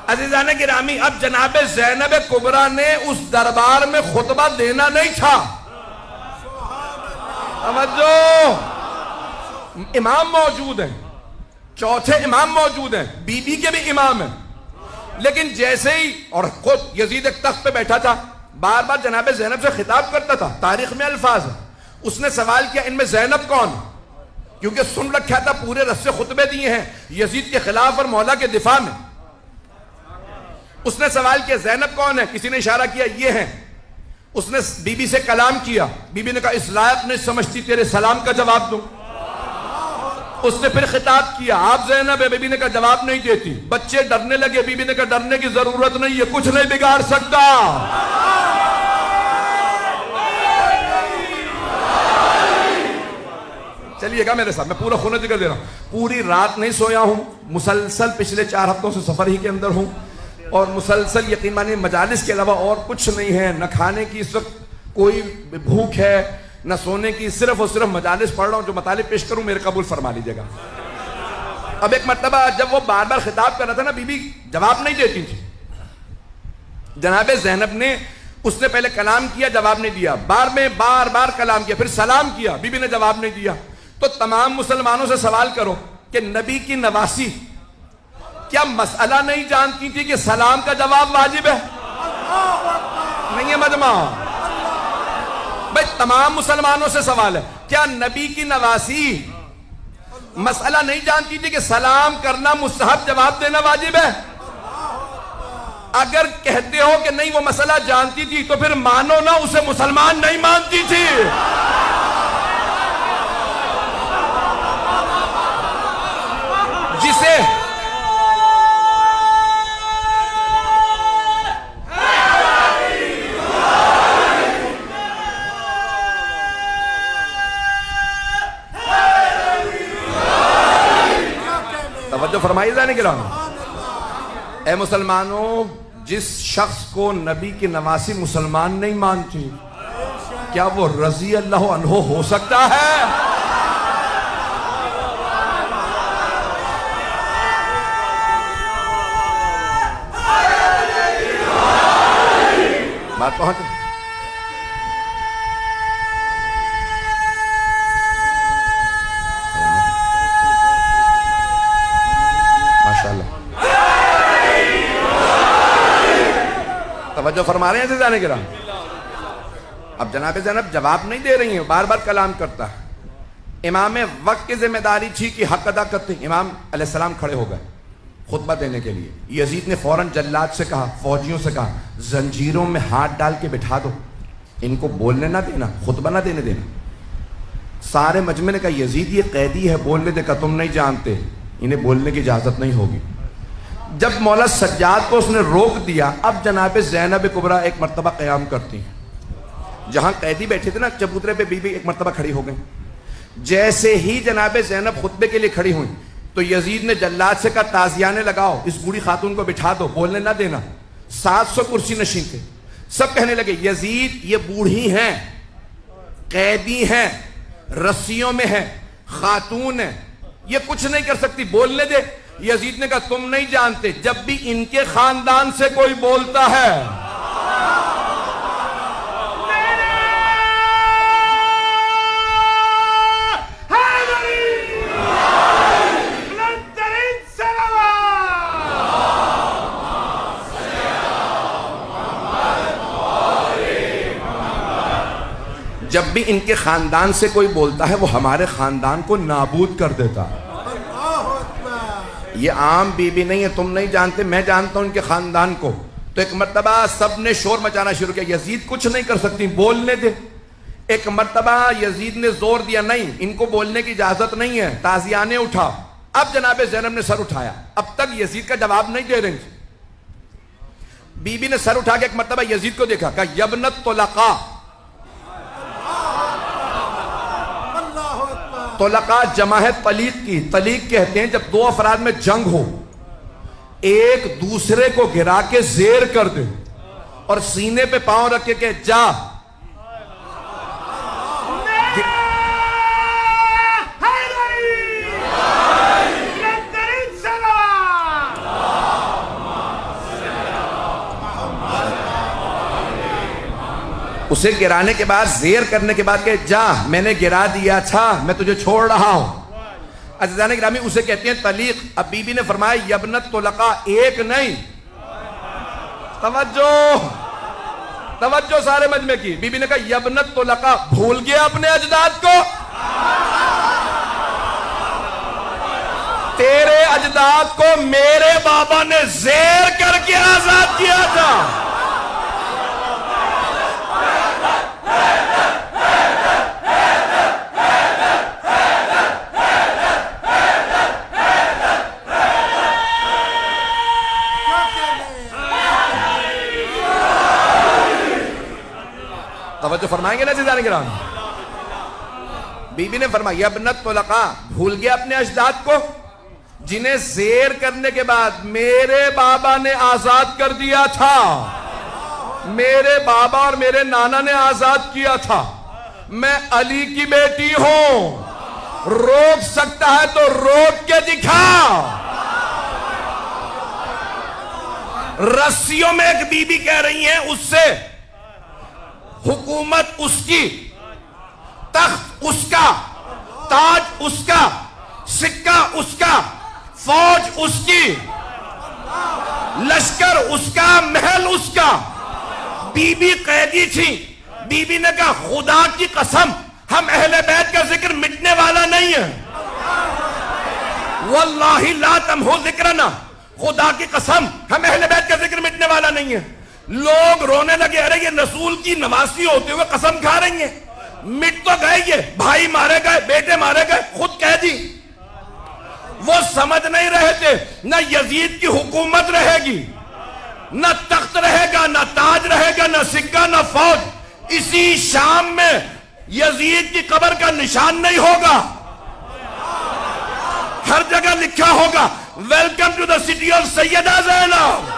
عزیزان گرامی، اب جناب زینب کبریٰ نے اس دربار میں خطبہ دینا نہیں تھا. توجہ، امام موجود ہیں، چوتھے امام موجود ہیں، بی بی کے بھی امام ہیں، لیکن جیسے ہی، اور خود یزید ایک تخت پہ بیٹھا تھا، بار بار جناب زینب سے خطاب کرتا تھا. تاریخ میں الفاظ ہے، اس نے سوال کیا ان میں زینب کون؟ کیونکہ سن رکھا تھا پورے رسے خطبے دیے ہیں یزید کے خلاف اور مولا کے دفاع میں. اس نے سوال کیا زینب کون ہے؟ کسی نے اشارہ کیا یہ ہیں. اس نے بی بی سے کلام کیا، بی بی نے کہا اس لائق نہیں سمجھتی تیرے سلام کا جواب دوں. اس نے پھر خطاب کیا آپ زینب ہے، بی بی نے کہا جواب نہیں دیتی. بچے ڈرنے لگے، بی بی نے کہا ڈرنے کی ضرورت نہیں ہے، کچھ نہیں بگاڑ سکتا. چلیے گا میرے ساتھ، میں پورا خونہ ذکر دے رہا ہوں. پوری رات نہیں سویا ہوں، مسلسل پچھلے 4 ہفتوں سے سفر ہی کے اندر ہوں، اور مسلسل یقین مانیے مجالس کے علاوہ اور کچھ نہیں ہے. نہ کھانے کی اس وقت کوئی بھوک ہے، نہ سونے کی، صرف اور صرف مجالس پڑھ رہا ہوں. جو مطالب پیش کروں میرے قبول فرما لیجیے گا. اب ایک مرتبہ جب وہ بار بار خطاب کر رہا تھا نا، بی بی جواب نہیں دیتی تھی. جناب زینب نے، اس نے پہلے کلام کیا، جواب نہیں دیا، بار بار کلام کیا، پھر سلام کیا، بی بی نے جواب نہیں دیا. تو تمام مسلمانوں سے سوال کرو کہ نبی کی نواسی کیا مسئلہ نہیں جانتی تھی کہ سلام کا جواب واجب ہے؟ نہیں ہے مجمع بھائی، تمام مسلمانوں سے سوال ہے، کیا نبی کی نواسی مسئلہ نہیں جانتی تھی کہ سلام کرنا مستحب، جواب دینا واجب ہے؟ اگر کہتے ہو کہ نہیں وہ مسئلہ جانتی تھی تو پھر مانو نا اسے مسلمان نہیں مانتی تھی. جسے توجہ فرمائی جانے کے رہا. اے مسلمانوں، جس شخص کو نبی کی نواسی مسلمان نہیں مانتی، کیا وہ رضی اللہ عنہ ہو سکتا ہے؟ بات پہنچ ماشاءاللہ. توجہ فرما رہے ہیں عزیزان کرام. اب جناب زینب جواب نہیں دے رہی ہیں، بار بار کلام کرتا ہے. امام وقت کی ذمہ داری تھی کہ حق ادا کرتے. امام علیہ السلام کھڑے ہو گئے خطبہ دینے کے لیے. یزید نے فوراً جلاد سے کہا، فوجیوں سے کہا زنجیروں میں ہاتھ ڈال کے بٹھا دو، ان کو بولنے نہ دینا، خطبہ نہ دینے دینا. سارے مجمع نے کہا یزید یہ قیدی ہے، بولنے دے. کہا تم نہیں جانتے، انہیں بولنے کی اجازت نہیں ہوگی. جب مولا سجاد کو اس نے روک دیا، اب جناب زینب کبریٰ ایک مرتبہ قیام کرتی ہیں. جہاں قیدی بیٹھے تھے نا چبوترے پہ، بی بی ایک مرتبہ کھڑی ہو گئی. جیسے ہی جناب زینب خطبے کے لیے کھڑی ہوئی تو یزید نے جلاد سے کہا تازیانے لگاؤ، اس بوڑھی خاتون کو بٹھا دو، بولنے نہ دینا. 700 کرسی نشین تھے. سب کہنے لگے یزید یہ بوڑھی ہیں، قیدی ہیں، رسیوں میں ہیں، خاتون ہیں، یہ کچھ نہیں کر سکتی، بولنے دے. یزید نے کہا تم نہیں جانتے، جب بھی ان کے خاندان سے کوئی بولتا ہے جب بھی ان کے خاندان سے کوئی بولتا ہے وہ ہمارے خاندان کو نابود کر دیتا ہے. یہ عام بی بی نہیں ہے، تم نہیں جانتے، میں جانتا ہوں ان کے خاندان کو. تو ایک مرتبہ سب نے شور مچانا شروع کیا، یزید کچھ نہیں کر سکتی، بولنے دے. ایک مرتبہ یزید نے زور دیا نہیں ان کو بولنے کی اجازت نہیں ہے، تازیانے اٹھا. اب جناب زینب نے سر اٹھایا، اب تک یزید کا جواب نہیں دے رہی تھی. بی بی نے سر اٹھا کے ایک مرتبہ یزید کو دیکھا، کہا یبنت طلقاء. طلقاء جمع ہے طلیق کی. طلیق کہتے ہیں جب دو افراد میں جنگ ہو، ایک دوسرے کو گرا کے زیر کر دے اور سینے پہ پاؤں رکھ کے کہ جا. اسے گرانے کے بعد زیر کرنے کے بعد کہ جا میں نے گرا دیا تھا میں تجھے چھوڑ رہا ہوں. عزیزان گرامی اسے کہتے ہیں طلیق. اب بی بی نے فرمایا یبنت طلقاء ایک نہیں, توجہ سارے مجمع کی. بی بی نے کہا یبنت طلقاء, بھول گیا اپنے اجداد کو؟ تیرے اجداد کو میرے بابا نے زیر کر کے آزاد کیا تھا. توجہ فرمائیں گے نا عزیزان کرام. بی بی نے فرمایا ابنت طلقاء, بھول گیا اپنے اجداد کو جنہیں زیر کرنے کے بعد میرے بابا نے آزاد کر دیا تھا. میرے بابا اور میرے نانا نے آزاد کیا تھا. میں علی کی بیٹی ہوں, روک سکتا ہے تو روک کے دکھا. رسیوں میں ایک بی بی کہہ رہی ہیں اس سے حکومت اس کی, تخت اس کا, تاج اس کا, سکہ اس کا, فوج اس کی, لشکر اس کا, محل اس کا. بی بی قیدی تھی. بی بی نے کہا خدا کی قسم ہم اہل بیت کا ذکر مٹنے والا نہیں ہے. واللہ لا تمحو ذکرنا, خدا کی قسم ہم اہل بیت کا ذکر مٹنے والا نہیں ہے. لوگ رونے لگے, ارے یہ رسول کی نواسی ہوتے ہوئے قسم کھا رہی ہیں. مٹ تو گئے, یہ بھائی مارے گئے, بیٹے مارے گئے, خود کہہ دی. وہ سمجھ نہیں رہے تھے نہ یزید کی حکومت رہے گی, نہ تخت رہے گا, نہ تاج رہے گا, نہ سکہ, نہ فوج. اسی شام میں یزید کی قبر کا نشان نہیں ہوگا. ہر جگہ لکھا ہوگا welcome to the city of Syeda Zainab.